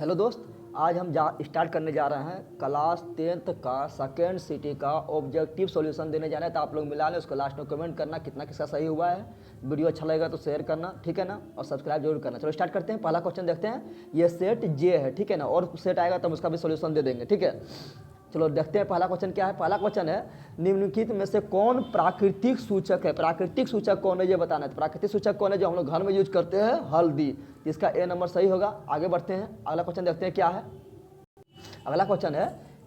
Hello दोस्त, आज हम स्टार्ट करने जा रहे हैं क्लास 10th का सेकेंड सिटी का ऑब्जेक्टिव सॉल्यूशन देने जा रहे हैं। तो आप लोग मिला लें, उसको लास्ट में कमेंट करना कितना किसका सही हुआ है। वीडियो अच्छा लगेगा तो शेयर करना, ठीक है ना, और सब्सक्राइब जरूर करना। चलो स्टार्ट करते हैं। पहला क्वेश्चन देखते हैं। ये सेट जे है, ठीक है ना, और सेट आएगा तब उसका भी सॉल्यूशन दे देंगे, ठीक है। चलो देखते हैं पहला क्वेश्चन क्या है। पहला क्वेश्चन है, निम्नलिखित में से कौन प्राकृतिक सूचक है। प्राकृतिक सूचक कौन है ये बताना है। प्राकृतिक सूचक कौन है जो हम लोग घर में यूज करते हैं, हल्दी। इसका ए नंबर सही होगा। आगे बढ़ते हैं, अगला क्वेश्चन देखते हैं क्या है। अगला क्वेश्चन है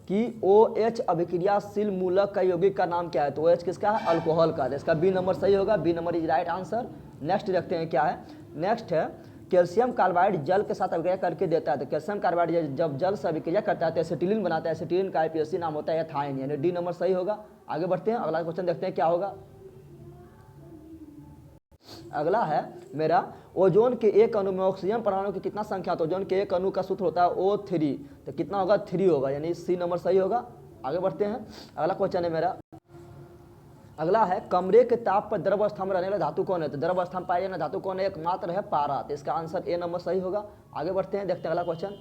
कि OH अभिक्रियाशील मूलक का यौगिक का नाम क्या है। तो OH किसका है, अल्कोहल का। इसका बी नंबर सही होगा। B number is right answer. Next देखते हैं क्या है। नेक्स्ट है, कैल्शियम कार्बाइड जल के साथ अभिक्रिया करके देता है। तो कैल्शियम कार्बाइड जब जल से अभिक्रिया करता है तो एसिटिलीन बनाता है। एसिटिलीन का IPAC नाम होता है एथाइन, यानी डी नंबर सही होगा। आगे बढ़ते हैं, अगला क्वेश्चन देखते हैं क्या होगा। अगला है मेरा, ओजोन के एक अणु में ऑक्सीजन परमाणु की कितना संख्या। तो ओजोन के एक अणु का सूत्र होता है O3। तो कितना होगा, 3 होगा, यानी सी नंबर सही होगा। आगे बढ़ते हैं, अगला क्वेश्चन है मेरा। अगला है, कमरे के ताप पर द्रव अवस्था में रहने वाला धातु कौन है। तो द्रव अवस्था में पाया जाने धातु कौन है, एकमात्र है पारा। तो इसका आंसर ए नंबर सही होगा। आगे बढ़ते हैं, देखते हैं अगला क्वेश्चन।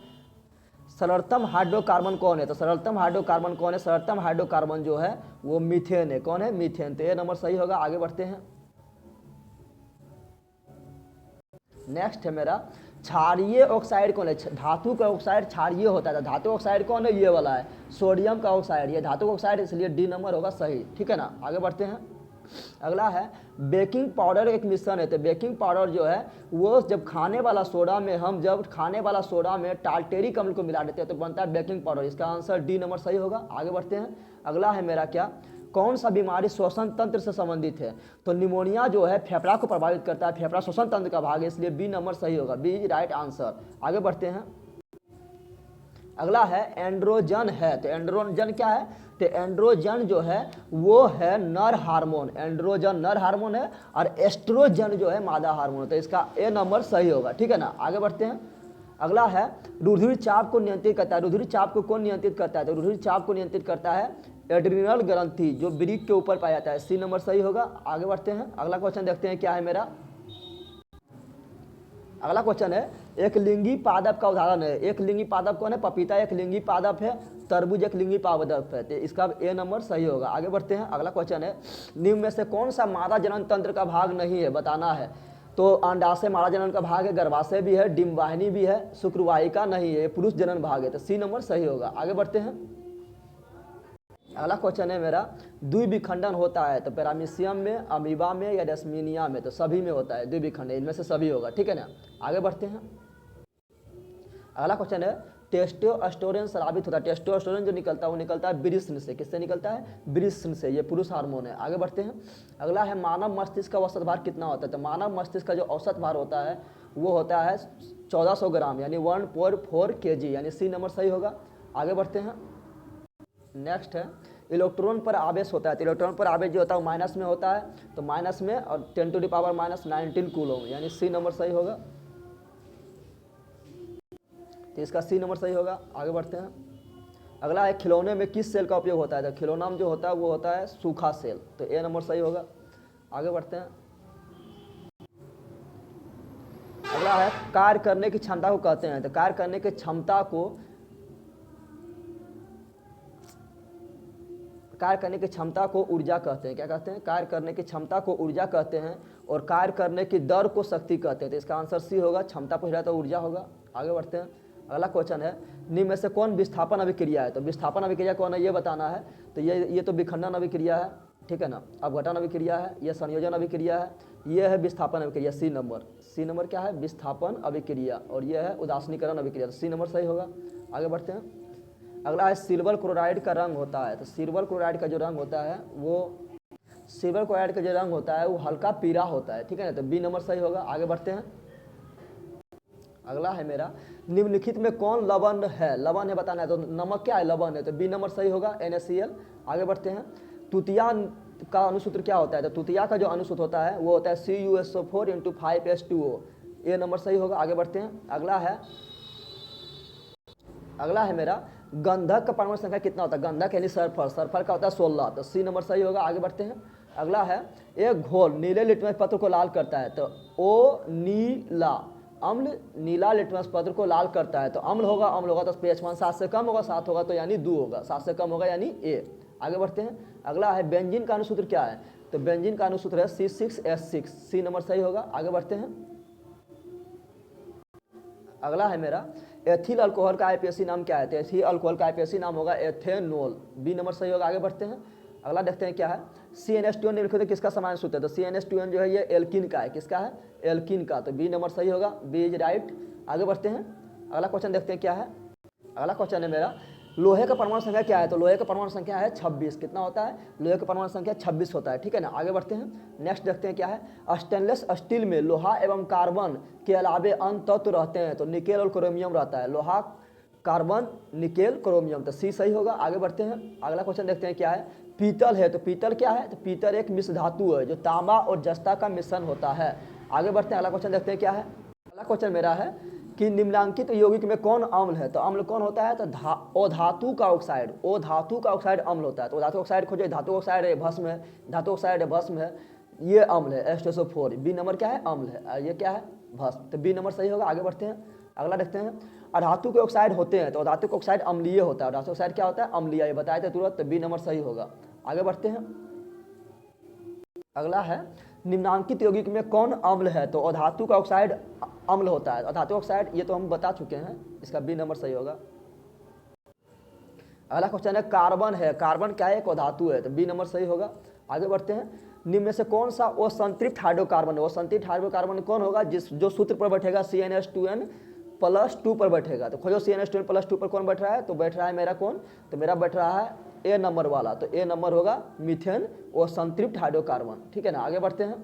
सरलतम हाइड्रोकार्बन कौन है। तो सरलतम हाइड्रोकार्बन कौन है। सरलतम हाइड्रोकार्बन जो है वो मीथेन है। कौन है, मीथेन। तो ए नंबर सही होगा। आगे बढ़ते हैं। नेक्स्ट है मेरा, क्षारीय ऑक्साइड कौन है। धातु का ऑक्साइड क्षारीय होता है। धातु ऑक्साइड कौन है, ये वाला है सोडियम का ऑक्साइड। ये धातु ऑक्साइड, इसलिए डी नंबर होगा सही, ठीक है ना। आगे बढ़ते हैं। अगला है, बेकिंग पाउडर एक मिश्रण है। तो बेकिंग पाउडर जो है वो जब खाने वाला सोडा में टार्टेरिक अम्ल को मिला देते हैं तो बनता है बेकिंग पाउडर। इसका आंसर डी नंबर सही होगा। आगे बढ़ते हैं। अगला है मेरा क्या, कौन सा बीमारी श्वसन तंत्र से संबंधित है। तो निमोनिया जो है फेफड़ा को प्रभावित करता है। फेफड़ा श्वसन तंत्र का भाग है, इसलिए बी नंबर सही होगा। B right answer. आगे बढ़ते हैं। अगला है, एंड्रोजन है। तो एंड्रोजन क्या है। तो एंड्रोजन जो है वो है नर हार्मोन। एंड्रोजन नर हार्मोन है और एस्ट्रोजन जो है मादा हार्मोन। तो इसका ए नंबर सही होगा, ठीक है ना। आगे बढ़ते हैं। अगला है, रुधिर चाप को नियंत्रित करता है। रुधिर चाप को कौन नियंत्रित करता है। तो रुधिर चाप को नियंत्रित करता है एड्रिनल ग्रंथि, जो वृक्क के ऊपर पाया जाता है। सी नंबर सही होगा। आगे बढ़ते हैं, अगला क्वेश्चन देखते हैं क्या है मेरा। अगला क्वेश्चन है, एक लिंगी पादप का उदाहरण है। एक लिंगी पादप कौन है, पपीता एक लिंगी पादप है। तरबूज एक लिंगी पादप है। तो इसका ए नंबर सही होगा। आगे बढ़ते हैं, अगला क्वेश्चन है, निम्न में से कौन सा मादा जनन तंत्र का भाग नहीं है, बताना है। तो अंडाशय मादा जनन का भाग है, गर्भाशय भी है, डिम्बवाहिनी भी है, शुक्रवाहिका नहीं है, पुरुष जनन भाग है। तो सी नंबर सही होगा। आगे बढ़ते हैं। अगला क्वेश्चन है मेरा, द्विविखंडन होता है। तो पैरामीशियम में, अमीबा में या डेस्मीनिया में। तो सभी में होता है द्विविखंडन, इनमें से सभी होगा, ठीक है ना। आगे बढ़ते हैं। अगला क्वेश्चन है, टेस्टोस्टेरोन स्रावित होता है। टेस्टोस्टेरोन जो निकलता है वो निकलता है वृषण से। किससे निकलता है, वृषण से। ये पुरुष हार्मोन है। आगे बढ़ते हैं। अगला है, मानव मस्तिष्क का औसत भार कितना होता है। तो मानव मस्तिष्क का जो औसत भार होता है वो होता है 1400 ग्राम, यानी 1.4 kg, यानी सी नंबर सही होगा। आगे बढ़ते हैं। नेक्स्ट है, इलेक्ट्रॉन पर आवेश होता है। तो इलेक्ट्रॉन पर आवेश जो होता है वो माइनस में होता है। तो माइनस में और 10⁻⁻19 कूलम, यानी सी नंबर सही होगा। तो इसका सी नंबर सही होगा। आगे बढ़ते हैं। अगला है, खिलौने में किस सेल का उपयोग होता है। तो खिलौना में जो होता है वो होता है सूखा सेल। तो ए नंबर सही होगा। आगे बढ़ते हैं। अगला है, कार्य करने की क्षमता को कहते हैं। तो कार्य करने की क्षमता को ऊर्जा कहते हैं। क्या कहते हैं, कार्य करने की क्षमता को ऊर्जा कहते हैं और कार्य करने की दर को शक्ति कहते हैं। तो इसका आंसर सी होगा। क्षमता पूछ रहा है तो ऊर्जा होगा। आगे बढ़ते हैं। अगला क्वेश्चन है, निम्न में से कौन विस्थापन अभिक्रिया है। तो विस्थापन अभिक्रिया कौन है ये बताना है। तो ये तो विखंडन अभिक्रिया है, ठीक है ना, अपघटन अभिक्रिया है, यह संयोजन अभिक्रिया है, यह है विस्थापन अभिक्रिया। सी नंबर क्या है, विस्थापन अभिक्रिया, और यह है उदासीनीकरण अभिक्रिया। तो सी नंबर सही होगा। आगे बढ़ते हैं। अगला है, सिल्वर क्लोराइड का रंग होता है। तो सिल्वर क्लोराइड का जो रंग होता है वो हल्का पीला होता है, ठीक है ना। तो बी नंबर सही होगा। आगे बढ़ते हैं। अगला है मेरा, निम्नलिखित में कौन लवण है। लवण है बताना है। तो नमक क्या है, लवण है। तो बी नंबर सही होगा, NaCl। आगे बढ़ते हैं। तुतिया का अनुसूत्र क्या होता है। तो तुतिया का जो अनुसूत्र होता है वो होता है CuSO4 × 5H2O। ए नंबर सही होगा। आगे बढ़ते हैं। अगला है मेरा, गंधक का परमाणु संख्या कितना होता है। गंधक यानी सल्फर का होता है 16। तो सी नंबर सही होगा। आगे बढ़ते हैं। अगला है, एक घोल नीले लिटमस पत्र को लाल करता है। तो ओ नीला अम्ल नीला लिटमस पत्र को लाल करता है, तो अम्ल होगा तो pH 7 से कम होगा, 7 होगा तो यानी 2 होगा, 7 से कम होगा यानी ए। आगे बढ़ते हैं, अगला है बेंजीन का अनुसूत्र क्या है, तो बेंजीन का अनुसूत्र है C6H6, सी नंबर सही होगा। आगे बढ़ते हैं, अगला है मेरा एथिल अल्कोहल का आईपीएसी नाम क्या है, तो एथिल अल्कोहल का आईपीएसी नाम होगा एथेनॉल, बी नंबर सही होगा। आगे बढ़ते हैं, अगला देखते हैं क्या है, CnH2n निम्नलिखित किसका सामान्य सूत्र है, तो CnH2n जो है ये एल्किन का है, किसका है, एल्किन का, तो बी नंबर सही होगा, बी इज राइट। आगे बढ़ते हैं, अगला क्वेश्चन देखते हैं क्या है, अगला क्वेश्चन है मेरा लोहे का परमाणु संख्या क्या है, तो लोहे का परमाणु संख्या है 26, कितना होता है, लोहे का परमाणु संख्या 26 होता है, ठीक है ना। आगे बढ़ते हैं, नेक्स्ट देखते हैं क्या है, स्टेनलेस स्टील में लोहा एवं कार्बन के अलावे अन्य तत्व रहते हैं, तो निकेल और क्रोमियम रहता है, लोहा कार्बन निकेल क्रोमियम, तो सी सही होगा। आगे बढ़ते हैं, अगला क्वेश्चन देखते हैं क्या है, पीतल है, तो पीतल क्या है, तो पीतल एक मिश्र धातु है जो तांबा और जस्ता का मिश्रण होता है। आगे बढ़ते हैं, अगला क्वेश्चन देखते हैं क्या है, अगला क्वेश्चन मेरा है कि निम्नलिखित यौगिक में कौन अम्ल है, तो अम्ल कौन होता है, तो ओ धातु का ऑक्साइड, ओ धातु का ऑक्साइड अम्ल होता है, तो धातु ऑक्साइड खोजो, धातु ऑक्साइड है भस्म है, धातु ऑक्साइड है भस्म है, ये अम्ल है H2SO4, बी नंबर क्या है, अम्ल है, और ये क्या है, भस्म, तो बी नंबर सही होगा। आगे बढ़ते हैं, अगला देखते हैं, अधातु के ऑक्साइड होते हैं, तो अधातु के ऑक्साइड अम्लीय होता है, धातु ऑक्साइड क्या होता है, अम्लीय, ये बताए थे तुरंत, तो बी नंबर सही होगा। आगे बढ़ते हैं, अगला है निम्नांकित यौगिक में कौन अम्ल है, तो अधातु का ऑक्साइड अम्ल होता है, अधातु ऑक्साइड ये तो हम बता चुके हैं, इसका बी नंबर सही होगा। अगला क्वेश्चन है कार्बन है, कार्बन क्या है, एक अधातु है, तो बी नंबर सही होगा। आगे बढ़ते हैं, निम्न में से कौन सा वो संतृप्त हाइड्रोकार्बन है, वो संतृप्त हाइड्रोकार्बन कौन होगा, जो सूत्र पर बैठेगा CnH2n+2 पर बैठेगा, तो खोजो CnH2n+2 पर कौन बैठ रहा है, तो बैठ रहा है मेरा कौन, तो मेरा बैठ रहा है ए नंबर वाला, तो ए नंबर होगा मीथेन और संतृप्त हाइड्रोकार्बन, ठीक है ना। आगे बढ़ते हैं,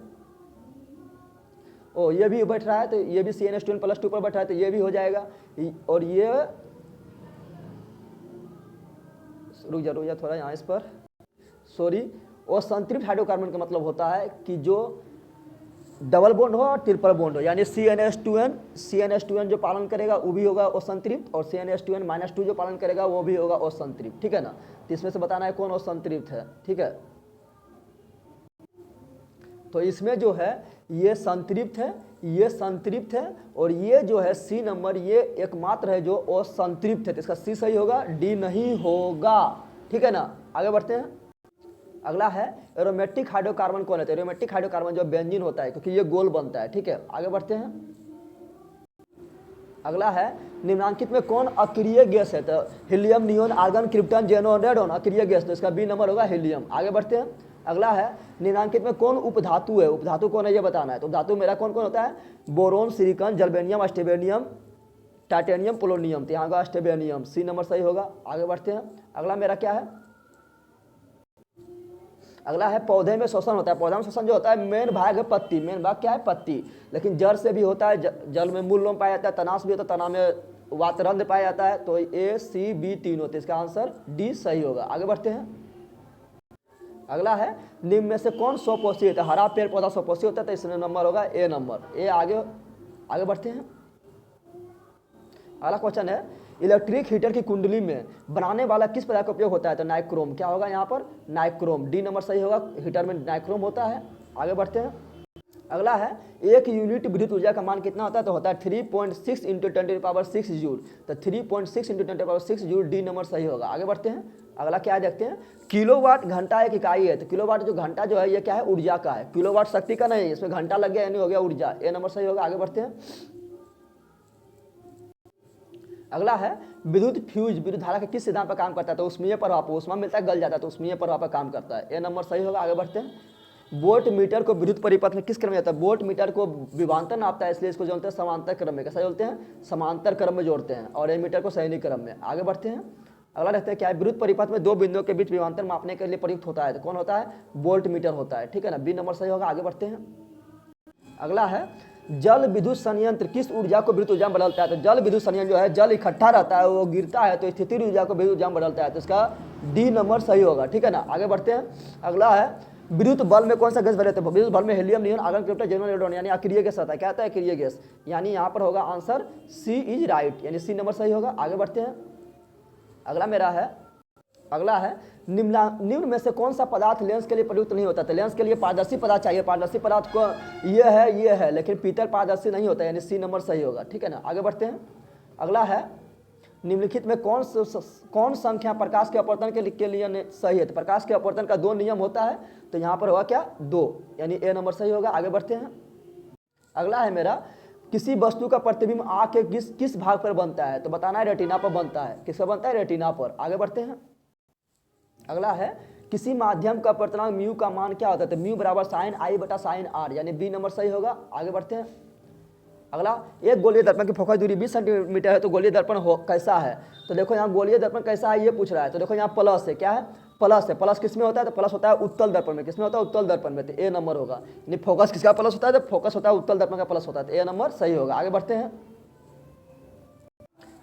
ओ ये भी बैठ रहा है, तो ये भी CnH2n+2 पर बैठ रहा है, तो ये भी हो जाएगा, और ये रुक जा थोड़ा यहाँ इस पर, सॉरी, और संतृप्त हाइड्रोकार्बन का मतलब होता है कि जो डबल बॉन्ड हो और ट्रिपल बॉन्ड हो, यानी CnH2n जो पालन करेगा वो भी होगा और संतृप्त, और CnH2n-2 जो पालन करेगा वो भी होगा और संतृप्त, ठीक है ना। तो इसमें से बताना है कौन और संतृप्त है, ठीक है। तो इसमें जो है ये संतृप्त है, ये संतृप्त है, और ये जो है सी नंबर ये एकमात्र है जो असंतृप्त है, तो इसका सी सही होगा, डी नहीं होगा, ठीक है ना। आगे बढ़ते हैं, अगला है एरोमेटिक हाइड्रोकार्बन कौन है, तो एरोमेटिक हाइड्रोकार्बन जो बेंजीन होता है, क्योंकि ये गोल बनता है, ठीक है। आगे बढ़ते हैं, अगला है निम्नांकित में कौन अक्रिय गैस है, तो helium, neon, argon, krypton, xenon, radon अक्रिय गैस, तो इसका बी नंबर होगा हीलियम। आगे बढ़ते हैं, अगला है निम्नांकित में कौन उपधातु है, उपधातु कौन है ये बताना है, तो धातु मेरा कौन कौन होता है, बोरोन, सिलिकॉन, जर्मेनियम, स्टेबेनियम, टाइटेनियम, पोलोनियम, तो यहाँ होगा स्टेबेनियम, सी नंबर सही होगा। आगे बढ़ते हैं, अगला मेरा क्या है, अगला है पौधे में श्वसन होता है, पौधा में श्वसन जो होता है मेन भाग है पत्ती, मेन भाग क्या है पत्ती, लेकिन जड़ से भी होता है, जल में मूल लोम पाया जाता है, तनास भी होता है, तना में वातरंध्र पाया जाता है, तो ए सी बी तीन होते हैं, इसका आंसर डी सही होगा। आगे बढ़ते हैं, अगला है निम्न में से कौन स्वपोषी होता है, हरा पेड़ पौधा स्वपोषी होता है, तो इसमें नंबर होगा ए नंबर, ए। आगे बढ़ते हैं, अगला क्वेश्चन है इलेक्ट्रिक हीटर की कुंडली में बनाने वाला किस पदार्थ का उपयोग होता है, तो नाइक्रोम, क्या होगा यहाँ पर, नाइक्रोम, डी नंबर सही होगा, हीटर में नाइक्रोम होता है। आगे बढ़ते हैं, अगला है एक यूनिट विद्युत ऊर्जा का मान कितना होता है, तो होता है 3.6 × 10⁻6 जूल, तो 3.6 × 10⁻6 जूल, डी नंबर सही होगा। आगे बढ़ते हैं, अगला क्या देखते हैं, किलोवाट घंटा एक इकाई है, तो किलोवाट जो घंटा जो है ये क्या है, ऊर्जा का है, किलोवाट शक्ति का नहीं है, इसमें घंटा लग गया यानी हो गया ऊर्जा, ए नंबर सही होगा। आगे बढ़ते हैं, अगला है विद्युत फ्यूज विद्युत धारा के किस सिद्धांत पर काम करता है, तो उष्मीय प्रभाव पर, उष्मा मिलता है गल जाता है, तो उष्मीय प्रभाव पर काम करता है, ए नंबर सही होगा। आगे बढ़ते हैं, वोल्ट मीटर को विद्युत परिपथ में किस क्रम में जाता है, वोल्ट मीटर को विभवांतर नापता है, इसलिए इसको जोड़ते हैं समांतर क्रम में, कैसा जोड़ते हैं, समांतर क्रम में जोड़ते हैं, और एमीटर को सैनिक क्रम में। आगे बढ़ते हैं, अगला देखते हैं क्या है, विद्युत परिपथ में दो बिंदुओं के बीच विभवांतर मापने के लिए प्रयुक्त होता है, तो कौन होता है, वोल्ट मीटर होता है, ठीक है ना, बी नंबर सही होगा। आगे बढ़ते हैं, अगला है जल विद्युत संयंत्र किस ऊर्जा को विद्युत ऊर्जा में बदलता है, तो जल विद्युत संयंत्र जो है जल इकट्ठा रहता है वो गिरता है तो स्थितिज ऊर्जा को विद्युत ऊर्जा में बदलता है, तो इसका डी नंबर सही होगा, ठीक है ना। आगे बढ़ते हैं, अगला है विद्युत बल में कौन सा गैस भरे थे, विद्युत बल में helium, neon, argon, krypton, xenon, radon यानी अक्रिय गैस आता है, क्या आता है, अक्रिय गैस, यानी यहाँ पर होगा आंसर सी इज राइट, यानी सी नंबर सही होगा। आगे बढ़ते हैं, अगला मेरा है अगला है निम्न में से कौन सा पदार्थ लेंस के लिए प्रयुक्त नहीं होता? तो लेंस के लिए पारदर्शी पदार्थ चाहिए, पारदर्शी पदार्थ को ये है, लेकिन पीतल पारदर्शी नहीं होता, यानी सी नंबर सही होगा। ठीक है ना, आगे बढ़ते हैं। अगला है निम्नलिखित में कौन संख्या प्रकाश के अपवर्तन के लिए सही है? तो प्रकाश के अपवर्तन का 2 नियम होता है, तो यहाँ पर होगा क्या 2, यानी ए नंबर सही होगा। आगे बढ़ते हैं। अगला है मेरा किसी वस्तु का प्रतिबिंब आँख के किस भाग पर बनता है? तो बताना है रेटिना पर बनता है। किस पर बनता है? रेटिना पर। आगे बढ़ते हैं। अगला है किसी माध्यम का अपवर्तनांक म्यू का मान क्या होता है? तो म्यू बराबर साइन आई बटा साइन आर, यानी बी नंबर सही होगा। आगे बढ़ते हैं। अगला एक गोलीय दर्पण की फोकस दूरी 20 सेंटीमीटर है, तो गोलीय दर्पण कैसा है? तो देखो यहाँ गोलीय दर्पण कैसा है ये पूछ रहा है, तो देखो यहाँ प्लस है। क्या है? प्लस है। प्लस किस में होता है? तो प्लस होता है उत्तल दर्पण में। किस में होता है? उत्तल दर्पण में, तो ए नंबर होगा। यानी फोकस किसका प्लस होता है? तो फोकस होता है उत्तल दर्पण का प्लस होता है, तो ए नंबर सही होगा। आगे बढ़ते हैं।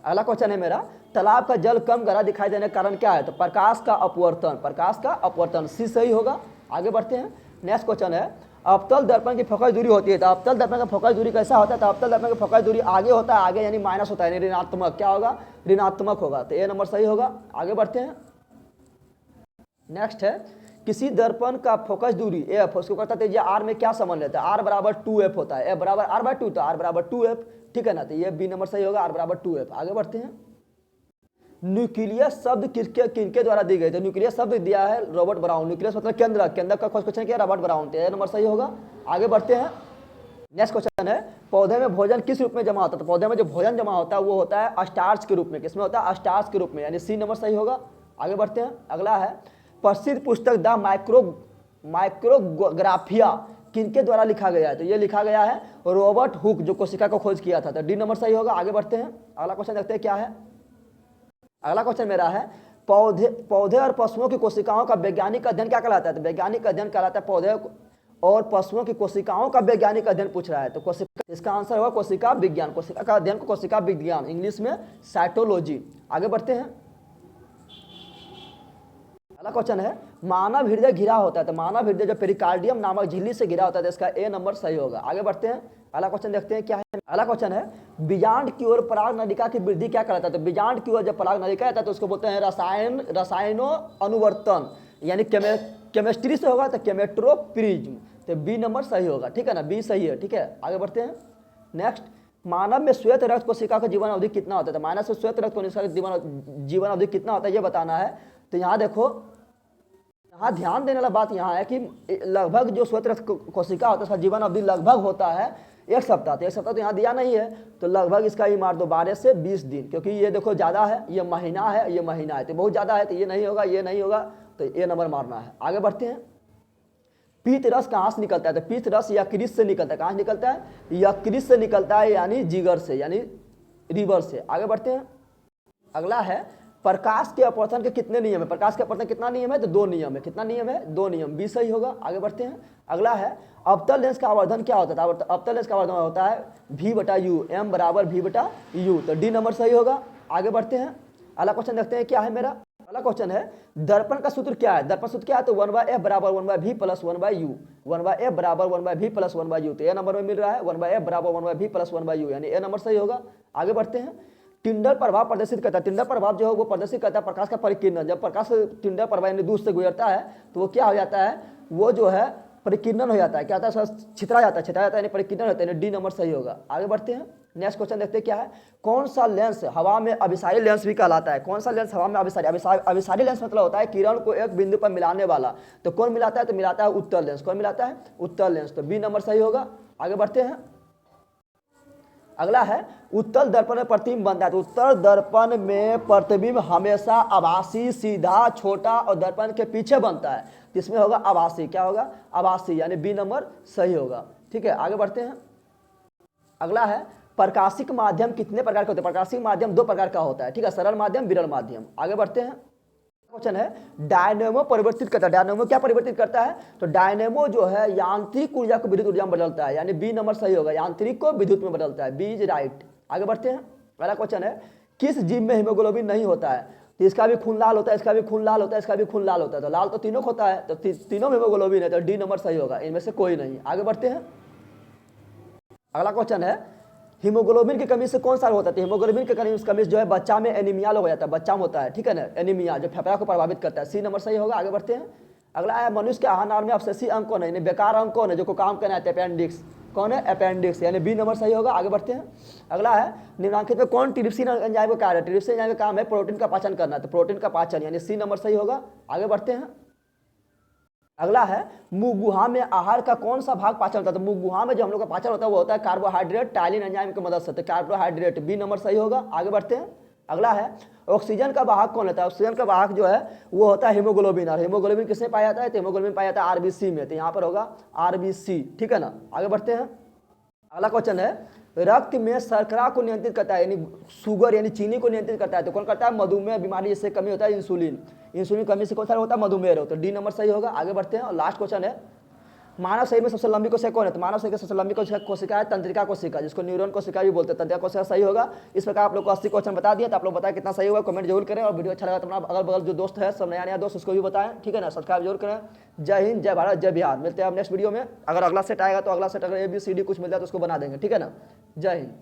अगला क्वेश्चन है मेरा तालाब का जल कम गहरा दिखाई देने का कारण क्या है? तो प्रकाश का अपवर्तन, प्रकाश का अपवर्तन, सी सही होगा। आगे बढ़ते हैं। नेक्स्ट क्वेश्चन है अवतल दर्पण की फोकस दूरी होती है, तो अवतल दर्पण का फोकस दूरी कैसा होता है? तो अवतल दर्पण का फोकस दूरी आगे होता है, आगे यानी माइनस होता है, यानी ऋणात्मक। क्या होगा? ऋणात्मक होगा, तो ए नंबर सही होगा। आगे बढ़ते हैं। नेक्स्ट है किसी दर्पण का फोकस दूरी एफ, उसको कहता है आर में क्या संबंध रहता है? आर बराबर 2f होता है, एफ बराबर आर बाय 2, तो आर बराबर 2f। ठीक है ना, तो ये बी नंबर सही होगा, आर बराबर 2f। आगे बढ़ते हैं। न्यूक्लियस शब्द किनके द्वारा दी गई? तो न्यूक्लियस शब्द दिया है रॉबर्ट ब्राउन। न्यूक्लियस मतलब केंद्र, केंद्र का क्वेश्चन किया रॉबर्ट ब्राउन, तो ये नंबर सही होगा। आगे बढ़ते हैं। नेक्स्ट क्वेश्चन है पौधे में भोजन किस रूप में जमा होता है? तो पौधे में जो भोजन जमा होता है वो होता है स्टार्च के रूप में। किसमें होता है? स्टार्च के रूप में, यानी सी नंबर सही होगा। आगे बढ़ते हैं। अगला है प्रसिद्ध पुस्तक द माइक्रोग्राफिया किनके द्वारा लिखा गया है? तो ये लिखा गया है रॉबर्ट हुक, जो कोशिका को खोज किया था, तो डी नंबर सही होगा। आगे बढ़ते हैं। अगला क्वेश्चन देखते हैं क्या है। अगला क्वेश्चन मेरा है पौधे और पशुओं की कोशिकाओं का वैज्ञानिक अध्ययन क्या कहलाता है? तो वैज्ञानिक अध्ययन कहलाता है पौधे और पशुओं की कोशिकाओं का वैज्ञानिक अध्ययन पूछ रहा है, तो कोशिका, इसका आंसर होगा कोशिका विज्ञान। कोशिका का अध्ययन को कोशिका विज्ञान, इंग्लिश में साइटोलॉजी। आगे बढ़ते हैं। अगला क्वेश्चन है मानव हृदय घिरा होता है, तो मानव हृदय जो पेरिकार्डियम नामक झिल्ली से घिरा होता है, तो इसका ए नंबर सही होगा। आगे बढ़ते हैं। अगला क्वेश्चन देखते हैं क्या है। अगला क्वेश्चन है बीजांड की ओर पराग नलिका की वृद्धि क्या कहलाता है? तो बीजांड की ओर जब पराग नलिका आता है तो उसको बोलते हैं रसायनो अनुवर्तन, यानी केमिस्ट्री से होगा तो केमेट्रोप्रिज्म, तो बी नंबर सही होगा। ठीक है ना, बी सही है। ठीक है, आगे बढ़ते हैं। नेक्स्ट मानव में श्वेत रक्त कोशिका का जीवन अवधि कितना होता है? तो मानव से श्वेत रक्त कोशिका का जीवन अवधि कितना होता है ये बताना है। तो यहाँ देखो, यहाँ ध्यान देने वाला बात यहाँ है कि लगभग जो श्वेत रक्त कोशिका होता है उसका जीवन अवधि लगभग होता है 1 सप्ताह। तो 1 सप्ताह तो यहाँ दिया नहीं है, तो लगभग इसका ही मार दो 12 से 20 दिन, क्योंकि ये देखो ज़्यादा है, ये महीना है, ये महीना है, तो बहुत ज़्यादा है, तो ये नहीं होगा, ये नहीं होगा, तो ये नंबर मारना है। आगे बढ़ते हैं। पीत रस कहाँ से निकलता है? तो पीत रस यकृत से निकलता है। कहाँ से निकलता है? यकृत से निकलता है, यानी जिगर से, यानी रिवर से। आगे बढ़ते हैं। अगला है प्रकाश के अपवर्तन के कितने नियम है? प्रकाश के अपवर्तन कितना नियम है? तो 2 नियम है। कितना नियम है? 2 नियम, बी सही होगा। आगे बढ़ते हैं। अगला है अवतल लेंस का आवर्धन क्या होता है? अवतल लेंस का आवर्धन होता है v/u, m बराबर v/u, तो डी नंबर सही होगा। आगे बढ़ते हैं। अगला क्वेश्चन देखते हैं क्या है मेरा। अगला क्वेश्चन है दर्पण का सूत्र क्या है? दर्पण सूत्र क्या है? तो 1/f बराबर 1/v प्लस 1/u, 1/f बराबर 1/v प्लस 1/u, तो ए नंबर में मिल रहा है 1/f बराबर 1/v प्लस 1/u, यानी ए नंबर सही होगा। आगे बढ़ते हैं। टिंडल प्रभाव प्रदर्शित करता है। टिंडल प्रभाव जो है वो प्रदर्शित करता है प्रकाश का परिकिरण। जब प्रकाश टिंडल प्रभाव यानी दूर से गुजरता है तो वो क्या हो जाता है? वो जो है परिकिरण हो जाता है। क्या होता है? छितरा जाता है, यानी परिकिरण होता है, यानी डी नंबर सही होगा। आगे बढ़ते हैं। नेक्स्ट क्वेश्चन देखते हैं क्या है। कौन सा लेंस हवा में अभिसारी लेंस भी कहलाता है? कौन सा लेंस हवा में अभिसारी लेंस मतलब होता है किरण को एक बिंदु पर मिलाने वाला। तो कौन मिलाता है? तो मिलाता है उत्तल लेंस। कौन मिलाता है? उत्तल लेंस, तो बी नंबर सही होगा। आगे बढ़ते हैं। अगला है उत्तल दर्पण में प्रतिबिंब बनता है, तो उत्तल दर्पण में प्रतिबिंब हमेशा आभासी, सीधा, छोटा और दर्पण के पीछे बनता है, जिसमें होगा आभासी। क्या होगा? आभासी, यानी बी नंबर सही होगा। ठीक है, आगे बढ़ते हैं। अगला है प्रकाशिक माध्यम कितने प्रकार के होते हैं? प्रकाशिक माध्यम 2 प्रकार का होता है। ठीक है, सरल माध्यम, विरल माध्यम। आगे बढ़ते हैं। क्वेश्चन है डायनेमो परिवर्तित करता है। डायनेमो क्या परिवर्तित करता है? तो डायनेमो जो है यांत्रिक ऊर्जा को विद्युत ऊर्जा में बदलता है, यानी बी नंबर सही होगा। यांत्रिक को विद्युत में बदलता है, बी इज राइट। आगे बढ़ते हैं। अगला क्वेश्चन है किस जीव में हीमोग्लोबिन नहीं होता है? तो इसका भी खून लाल होता है, इसका भी खून लाल होता है, इसका भी खून लाल होता है, तो लाल तो तीनों होता है, तो तीनों में हीमोग्लोबिन है, तो डी नंबर सही होगा। इनमें से कोई नहीं। आगे बढ़ते हैं। अगला क्वेश्चन है हीमोग्लोबिन की कमी से कौन सा रोग होता है? हीमोग्लोबिन की कमी जो है बच्चा में एनीमिया हो जाता है, बच्चा में होता है, ठीक है ना, एनीमिया जो फेफड़ा को प्रभावित करता है। सी नंबर सही होगा। आगे बढ़ते हैं। अगला है मनुष्य के आहार में अवशेषी अंग कौन है, यानी बेकार अंग कौन है जो को काम करना है? अपेंडिक्स। कौन है? अपेंडिक्स, यानी बी नंबर सही होगा। आगे बढ़ते हैं। अगला है निम्नलिखित में कौन ट्रिप्सिन एंजाइम का कार्य है? ट्रिप्सिन एंजाइम का काम है प्रोटीन का पाचन करना, तो प्रोटीन का पाचन, यानी सी नंबर सही होगा। आगे बढ़ते हैं। अगला है मुंह गुहा में आहार का कौन सा भाग पाचन होता है? तो मुंह गुहा में जो हम लोग का पाचन होता है वो होता है कार्बोहाइड्रेट टाइलिन एंजाइम की मदद से, तो कार्बोहाइड्रेट, बी नंबर सही होगा। आगे बढ़ते हैं। अगला है ऑक्सीजन का वाहक कौन होता है? ऑक्सीजन का वाहक जो है वो होता है हीमोग्लोबिन, और हीमोग्लोबिन किसमें पाया जाता है? तो हीमोग्लोबिन पाया जाता है आरबीसी में, तो यहाँ पर होगा आरबीसी, ठीक है ना। आगे बढ़ते हैं। अगला क्वेश्चन है रक्त में शर्करा को नियंत्रित करता है, यानी शुगर यानी चीनी को नियंत्रित करता है, तो कौन करता है? मधुमेह बीमारी जिससे कमी होता है इंसुलिन, इंसुलिन कमी से कौन सा होता है? मधुमेह रोग, तो डी नंबर सही होगा। आगे बढ़ते हैं। और लास्ट क्वेश्चन है मानव शरीर में सबसे लंबी कोशिका कौन है? तो मानव शरीर की सबसे लंबी कोशिका है तंत्रिका कोशिका, जिसको न्यूरॉन कोशिका भी बोलते हैं, तंत्रिका कोशिका सही होगा। इस प्रकार आप लोग को 80 क्वेश्चन बता दिया, तो आप लोग बताएं कितना सही होगा, कमेंट जरूर करें। और वीडियो अच्छा लगा तो अपना अगल बगल जो दोस्त है सब नया दोस्त उसको भी बताएं, ठीक है ना। सब्सक्राइब जरूर करें। जय हिंद, जय भारत, जय बिहार। मिलते हैं अब नेक्स्ट वीडियो में। अगर अगला सेट आएगा तो अगला सेट अगर ABCD कुछ मिल जाए तो उसको बना देंगे, ठीक है ना। जय हिंद।